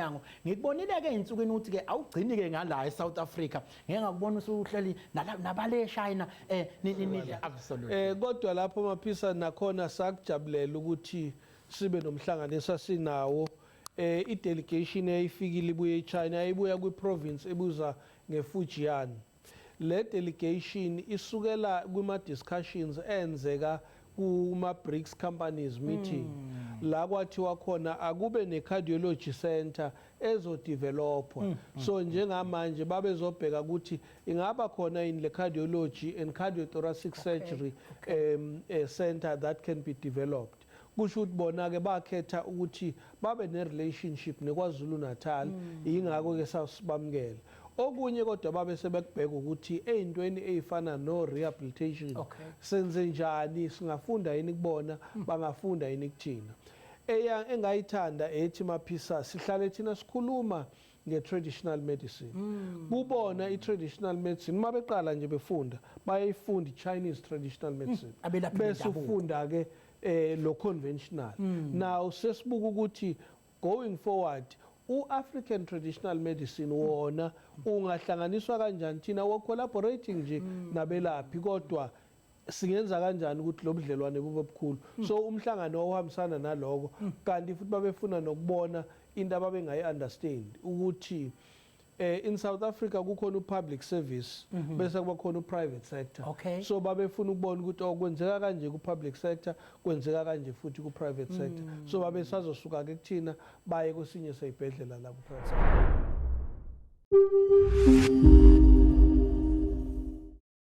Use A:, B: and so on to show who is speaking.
A: umnyango ngikubonile ke insukwini ukuthi ke awugcini ke ngala eSouth Africa ngeke ngakubona usuhleli nabale China
B: absolutely kodwa lapho Maphisa nakhona sakujabulela ukuthi sibe nomhlanganiso sinawo i-delegation eyifikile ibuye eChina ibuya kwi-province ebuza ngeFujian. Le delegation isukela kuma-discussions enzeka kuma-BRICS companies meeting la kwathiwa khona akube ne-cardiology center ezodevelopwa so njengamanje babezobheka ukuthi ingaba khona in le cardiology and cardiothoracic surgery center that can be developed. Kusho ukuthi bona-ke bakhetha ukuthi babe ne-relationship neKwaZulu Natal yingakho-ke sasibamukela. Okunye kodwa babe sebekubheka ukuthi ey'ntweni ey'fana no-rehabilitation senze njani, singafunda yini kubona, bangafunda yini kuthina. Engayithanda ethi Maphisa sihlale thina sikhuluma nge-traditional medicine. Kubona i-traditional medicine mabeqala nje befunda bayayifunda i-Chinese traditional medicine bese ufunda-ke lo conventional. Now sesibuka ukuthi going forward u-African traditional medicine wona ungahlanganiswa kanjani thina wo-collaborating nje nabelaphi kodwa singenza kanjani ukuthi lo budlelwane bube bukhulu. So umhlangano ohambisana naloko kanti futhi babefuna nokubona into ababengayi-understand ukuthi in South Africa kukhona u-public service bese kuba khona u-private sector. So babefuna ukubona ukuthi okwenzeka kanje ku-public sector kwenzeka kanje futhi ku-private sector. So babe sazosuka-ke kuthina baye kwesinye seyibhedlela la ku-private sector.